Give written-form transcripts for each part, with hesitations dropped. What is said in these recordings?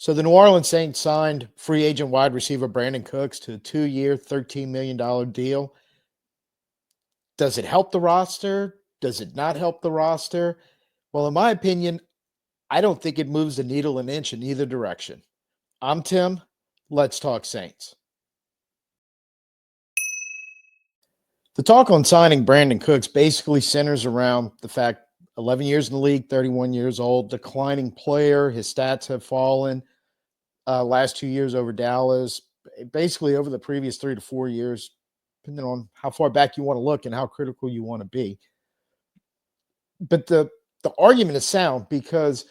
So the New Orleans Saints signed free agent wide receiver Brandin Cooks to a 2-year, $13 million deal. Does it help the roster? Does it not help the roster? Well, in my opinion, I don't think it moves the needle an inch in either direction. I'm Tim. Let's talk Saints. The talk on signing Brandin Cooks basically centers around the fact 11 years in the league, 31 years old, declining player. His stats have fallen last 2 years over Dallas, basically over the previous 3 to 4 years, depending on how far back you want to look and how critical you want to be. But the argument is sound because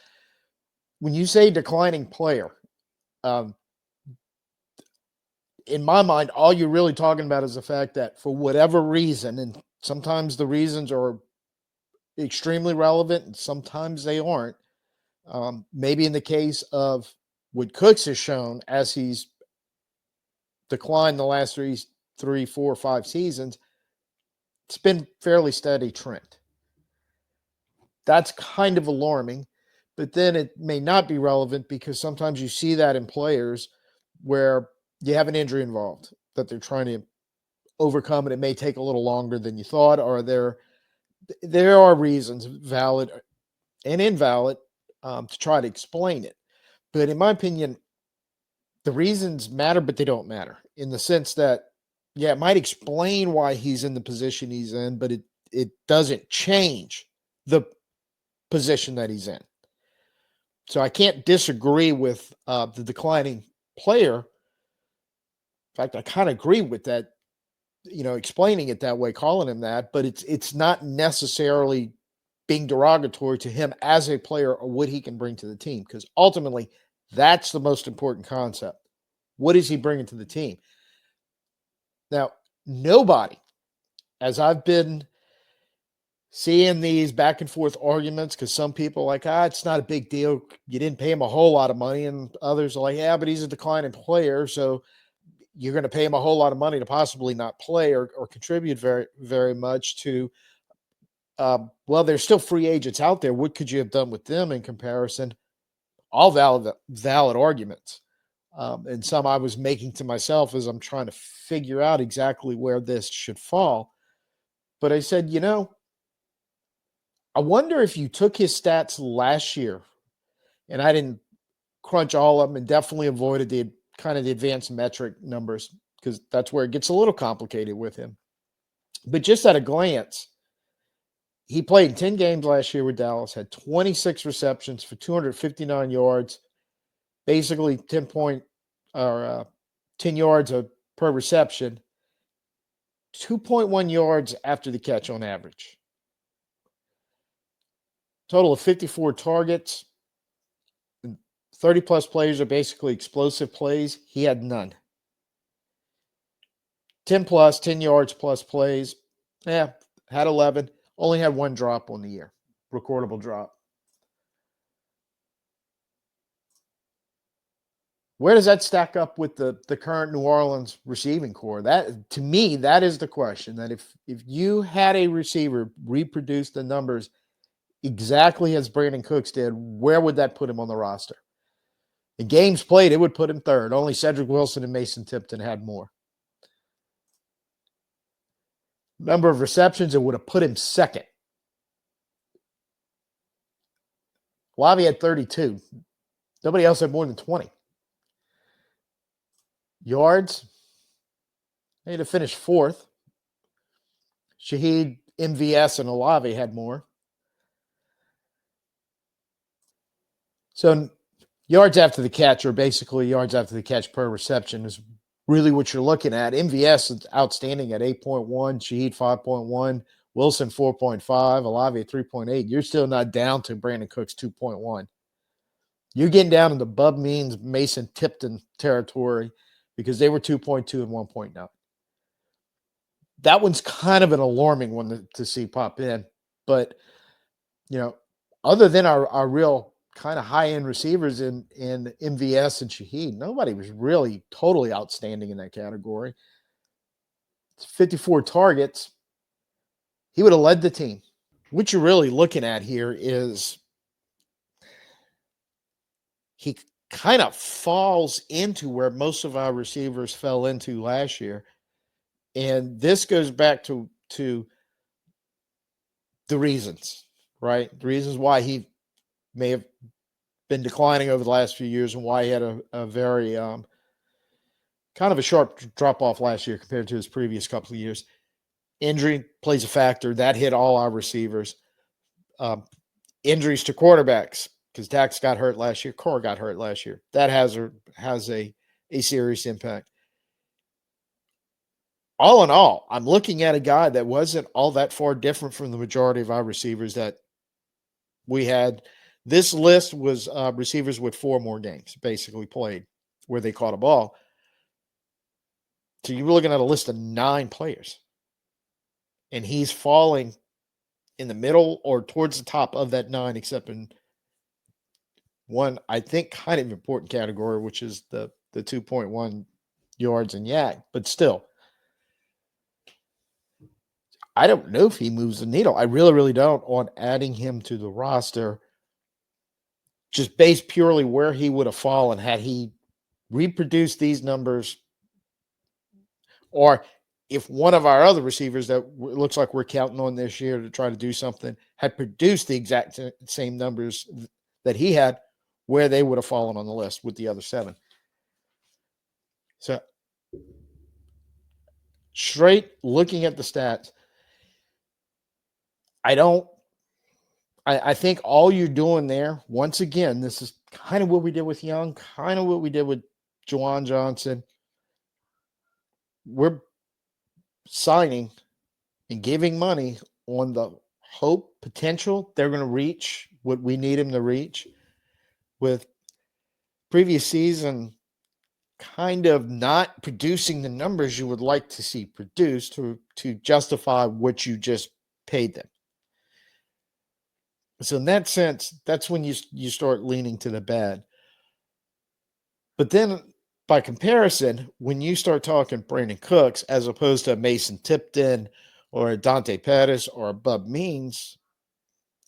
when you say declining player, um, in my mind, all you're really talking about is the fact that for whatever reason, and sometimes the reasons are extremely relevant and sometimes they aren't. Maybe in the case of what Cooks has shown as he's declined the last three, 4, 5 seasons, it's been fairly steady trend. That's kind of alarming, but then it may not be relevant because sometimes you see that in players where you have an injury involved that they're trying to overcome, and it may take a little longer than you thought, or there are reasons, valid and invalid, to try to explain it. But in my opinion, the reasons matter, but they don't matter in the sense that, yeah, it might explain why he's in the position he's in, but it doesn't change the position that he's in. So I can't disagree with the declining player. In fact, I kind of agree with that, explaining it that way, calling him that, but it's not necessarily being derogatory to him as a player or what he can bring to the team, because ultimately that's the most important concept. What is he bringing to the team? Now, nobody, as I've been seeing these back and forth arguments, because some people are like, it's not a big deal. You didn't pay him a whole lot of money. And others are like, yeah, but he's a declining player. So you're going to pay him a whole lot of money to possibly not play or contribute very, very much to, well, there's still free agents out there. What could you have done with them in comparison? All valid arguments. And some I was making to myself as I'm trying to figure out exactly where this should fall. But I said, I wonder if you took his stats last year, and I didn't crunch all of them and definitely avoided the kind of the advanced metric numbers because that's where it gets a little complicated with him. But just at a glance, he played in 10 games last year with Dallas, had 26 receptions for 259 yards, basically 10 yards per reception, 2.1 yards after the catch on average. Total of 54 targets. 30-plus plays are basically explosive plays. He had none. 10 yards plus plays. Had 11. Only had one drop on the year. Recordable drop. Where does that stack up with the current New Orleans receiving core? That, to me, that is the question. That if you had a receiver reproduce the numbers exactly as Brandin Cooks did, where would that put him on the roster? In games played, it would put him third. Only Cedric Wilson and Mason Tipton had more. Number of receptions, it would have put him second. Olave had 32. Nobody else had more than 20. Yards, they'd have finished fourth. Shaheed, MVS, and Olave had more. So yards after the catch, or basically yards after the catch per reception, is really what you're looking at. MVS is outstanding at 8.1, Shaheed 5.1, Wilson 4.5, Olave at 3.8. You're still not down to Brandin Cooks 2.1. You're getting down into Bub Means, Mason Tipton territory because they were 2.2 and 1.9. That one's kind of an alarming one to see pop in. But, other than our real kind of high-end receivers in MVS and Shaheed, nobody was really totally outstanding in that category. It's 54 targets. He would have led the team. What you're really looking at here is he kind of falls into where most of our receivers fell into last year. And this goes back to the reasons, right? The reasons why he may have been declining over the last few years and why he had a very kind of a sharp drop off last year compared to his previous couple of years. Injury plays a factor. That hit all our receivers. Injuries to quarterbacks, because Dax got hurt last year. Carr got hurt last year. That has a serious impact. All in all, I'm looking at a guy that wasn't all that far different from the majority of our receivers that we had. This list was receivers with 4 more games basically played where they caught a ball. So you're looking at a list of 9 players. And he's falling in the middle or towards the top of that 9, except in one, I think, kind of important category, which is the 2.1 yards and yak. But still, I don't know if he moves the needle. I really, really don't on adding him to the roster, just based purely where he would have fallen had he reproduced these numbers, or if one of our other receivers that looks like we're counting on this year to try to do something had produced the exact same numbers that he had, where they would have fallen on the list with the other 7. So straight looking at the stats, I think all you're doing there, once again, this is kind of what we did with Young, kind of what we did with Juwan Johnson. We're signing and giving money on the hope, potential they're going to reach what we need them to reach. With previous season kind of not producing the numbers you would like to see produced to justify what you just paid them. So in that sense, that's when you start leaning to the bad. But then by comparison, when you start talking Brandin Cooks as opposed to Mason Tipton or Dante Pettis or Bub Means,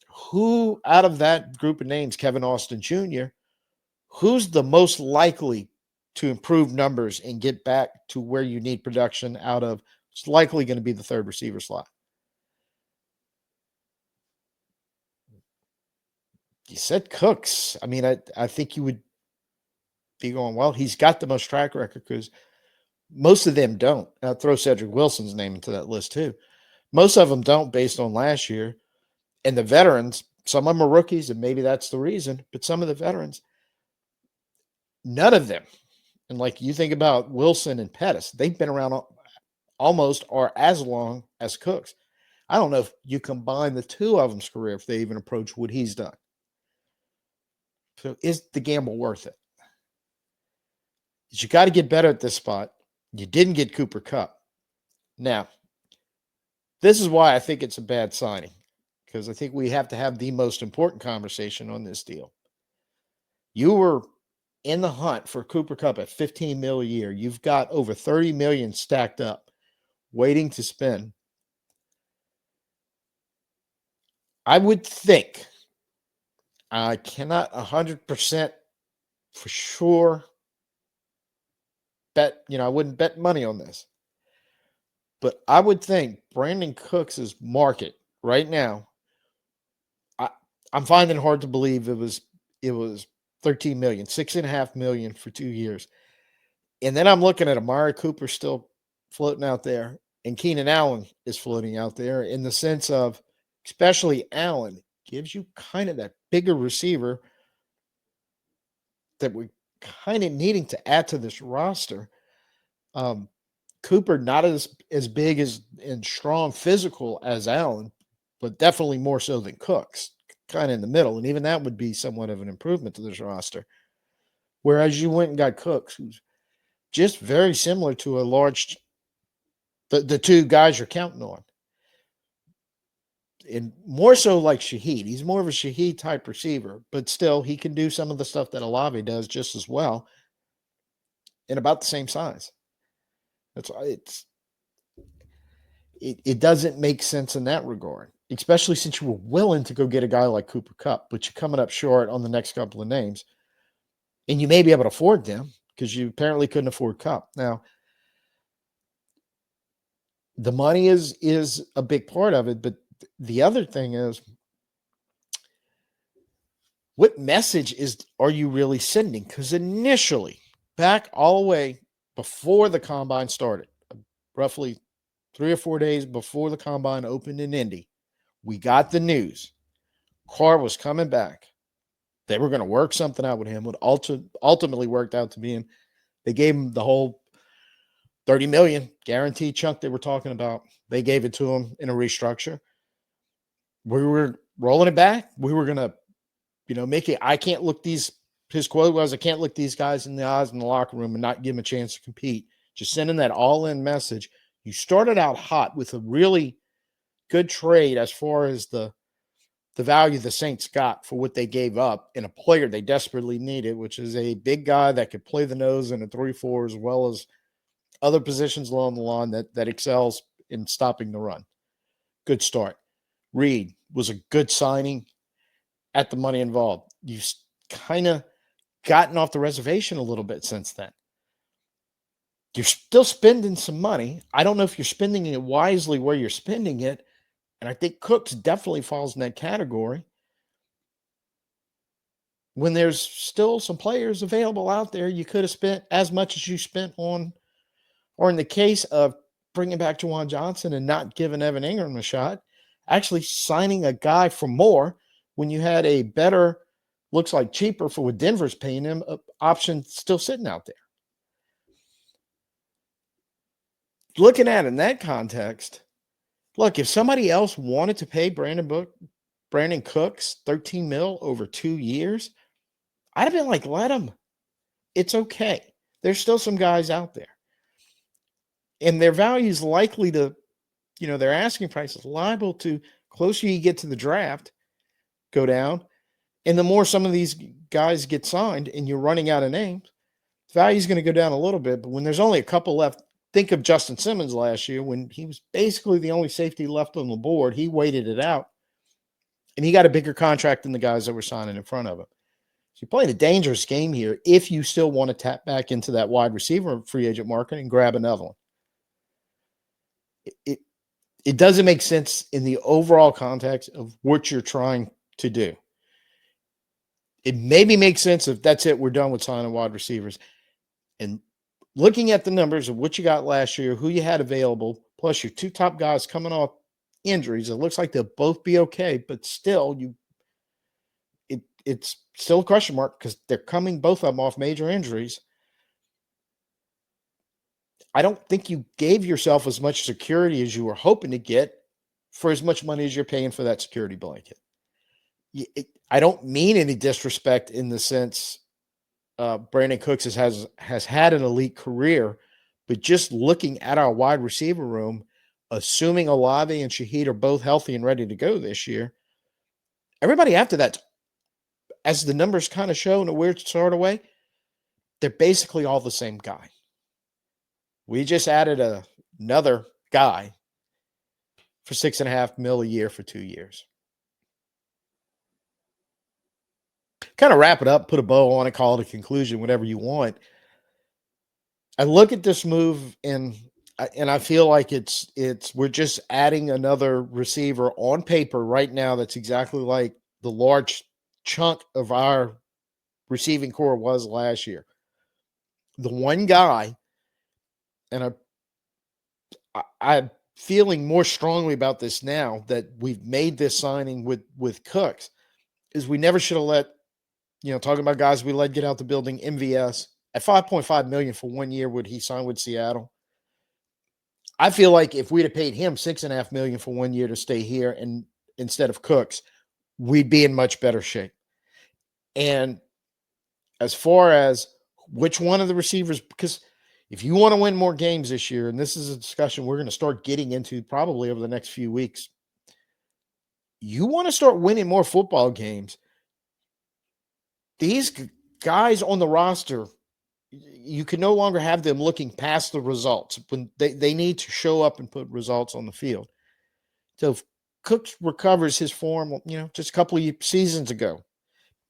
who out of that group of names, Kevin Austin Jr., who's the most likely to improve numbers and get back to where you need production out of? It's likely going to be the 3rd receiver slot. You said Cooks. I mean, I think you would be going, well, he's got the most track record because most of them don't. I'll throw Cedric Wilson's name into that list too. Most of them don't based on last year. And the veterans, some of them are rookies, and maybe that's the reason, but some of the veterans, none of them. And like you think about Wilson and Pettis, they've been around almost or as long as Cooks. I don't know if you combine the 2 of them's career, if they even approach what he's done. So is the gamble worth it? You got to get better at this spot. You didn't get Cooper Kupp. Now, this is why I think it's a bad signing, because I think we have to have the most important conversation on this deal. You were in the hunt for Cooper Kupp at $15 million a year. You've got over $30 million stacked up, waiting to spend. I would think, I cannot 100% for sure bet, I wouldn't bet money on this, but I would think Brandin Cooks' market right now, I'm finding it hard to believe it was $13 million, $6.5 million for 2 years. And then I'm looking at Amari Cooper still floating out there, and Keenan Allen is floating out there, in the sense of, especially Allen gives you kind of that bigger receiver that we're kind of needing to add to this roster. Cooper not as big as and strong physical as Allen, but definitely more so than Cooks, kind of in the middle. And even that would be somewhat of an improvement to this roster. Whereas you went and got Cooks, who's just very similar to the 2 guys you're counting on. And more so like Shaheed. He's more of a Shaheed type receiver, but still he can do some of the stuff that Olave does just as well, and about the same size. That's why it doesn't make sense in that regard, especially since you were willing to go get a guy like Cooper Kupp, but you're coming up short on the next couple of names. And you may be able to afford them because you apparently couldn't afford Cup. Now, the money is a big part of it, but the other thing is, what message are you really sending? Because initially, back all the way before the combine started, roughly 3 or 4 days before the combine opened in Indy, we got the news. Carr was coming back. They were going to work something out with him. What ultimately worked out to be him. They gave him the whole $30 million guaranteed chunk they were talking about. They gave it to him in a restructure. We were rolling it back. We were going to, make it. I can't look his quote was, I can't look these guys in the eyes in the locker room and not give them a chance to compete. Just sending that all-in message. You started out hot with a really good trade as far as the value the Saints got for what they gave up in a player they desperately needed, which is a big guy that could play the nose in a 3-4 as well as other positions along the line that excels in stopping the run. Good start. Reed was a good signing at the money involved. You've kind of gotten off the reservation a little bit since then. You're still spending some money. I don't know if you're spending it wisely where you're spending it. And I think Cooks definitely falls in that category. When there's still some players available out there, you could have spent as much as you spent on, or in the case of bringing back Juwan Johnson and not giving Evan Ingram a shot, actually signing a guy for more when you had a better, looks like cheaper for what Denver's paying him, option still sitting out there. Looking at it in that context, look, if somebody else wanted to pay Brandin Cooks $13 million over 2 years, I'd have been like, let him. It's okay. There's still some guys out there. And their value is likely to, their asking price is liable to, closer you get to the draft, go down. And the more some of these guys get signed and you're running out of names, the value is going to go down a little bit. But when there's only a couple left, think of Justin Simmons last year when he was basically the only safety left on the board. He waited it out. And he got a bigger contract than the guys that were signing in front of him. So you're playing a dangerous game here if you still want to tap back into that wide receiver free agent market and grab another one. It doesn't make sense in the overall context of what you're trying to do. It maybe makes sense if that's it, we're done with signing wide receivers. And looking at the numbers of what you got last year, who you had available, plus your two top guys coming off injuries, it looks like they'll both be okay, but still it's still a question mark because they're coming both of them off major injuries. I don't think you gave yourself as much security as you were hoping to get for as much money as you're paying for that security blanket. I don't mean any disrespect in the sense Brandin Cooks has had an elite career, but just looking at our wide receiver room, assuming Olave and Shaheed are both healthy and ready to go this year, everybody after that, as the numbers kind of show in a weird sort of way, they're basically all the same guy. We just added another guy for $6.5 million a year for 2 years. Kind of wrap it up, put a bow on it, call it a conclusion, whatever you want. I look at this move and I feel like we're just adding another receiver on paper right now. That's exactly like the large chunk of our receiving core was last year. The one guy, and I'm feeling more strongly about this now that we've made this signing with Cooks, is we never should have let, talking about guys we let get out the building, MVS at $5.5 million for 1 year, would he sign with Seattle? I feel like if we'd have paid him $6.5 million for 1 year to stay here and instead of Cooks, we'd be in much better shape. And as far as which one of the receivers, because if you want to win more games this year, and this is a discussion we're going to start getting into probably over the next few weeks, you want to start winning more football games. These guys on the roster, you can no longer have them looking past the results. When they need to show up and put results on the field. So if Cooks recovers his form, just a couple of seasons ago,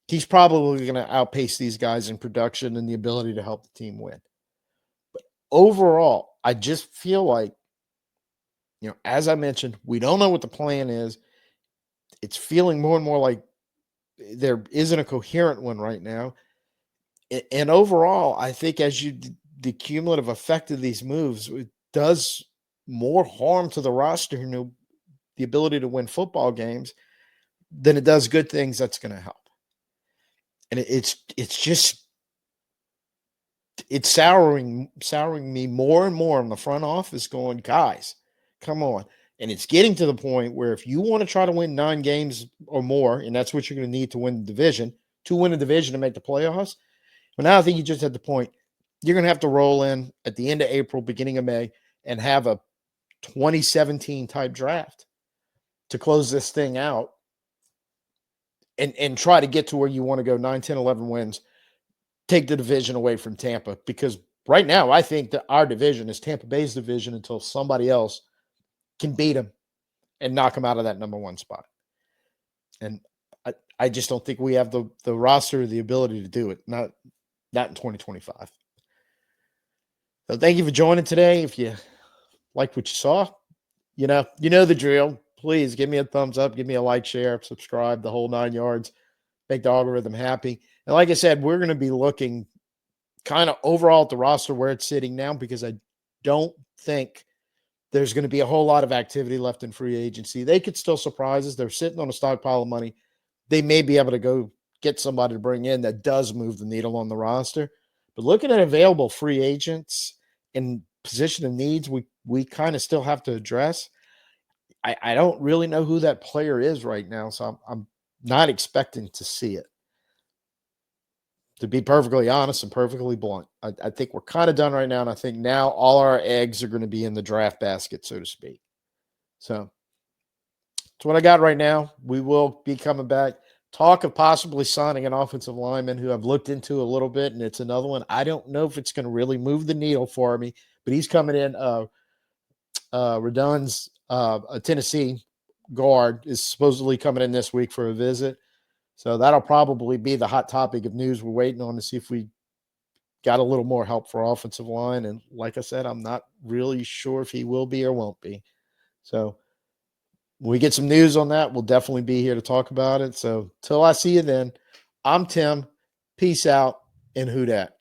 he's probably going to outpace these guys in production and the ability to help the team win. But overall, I just feel like, as I mentioned, we don't know what the plan is. It's feeling more and more like there isn't a coherent one right now. And overall, I think as the cumulative effect of these moves, it does more harm to the roster, the ability to win football games than it does good things that's going to help. And it's souring me more and more in the front office going, guys, come on. And it's getting to the point where if you want to try to win 9 games or more, and that's what you're going to need to win the division, to make the playoffs. Well, now I think you just at the point you're going to have to roll in at the end of April, beginning of May, and have a 2017 type draft to close this thing out and try to get to where you want to go 9, 10, 11 wins, take the division away from Tampa. Because right now, I think that our division is Tampa Bay's division until somebody else can beat them and knock them out of that number 1 spot. And I just don't think we have the roster or the ability to do it. Not in 2025. So thank you for joining today. If you like what you saw, you know the drill. Please give me a thumbs up, give me a like, share, subscribe, the whole 9 yards. Make the algorithm happy. And like I said, we're going to be looking kind of overall at the roster where it's sitting now, because I don't think there's going to be a whole lot of activity left in free agency. They could still surprise us. They're sitting on a stockpile of money. They may be able to go get somebody to bring in that does move the needle on the roster. But looking at available free agents and position of needs, we kind of still have to address. I don't really know who that player is right now, so I'm not expecting to see it. To be perfectly honest and perfectly blunt, I think we're kind of done right now, and I think now all our eggs are going to be in the draft basket, so to speak. So that's what I got right now. We will be coming back. Talk of possibly signing an offensive lineman who I've looked into a little bit, and it's another one. I don't know if it's going to really move the needle for me, but he's coming in. Redun's a Tennessee guard is supposedly coming in this week for a visit. So that'll probably be the hot topic of news we're waiting on to see if we got a little more help for offensive line. And like I said, I'm not really sure if he will be or won't be. So when we get some news on that, we'll definitely be here to talk about it. So till I see you then, I'm Tim. Peace out, and who dat?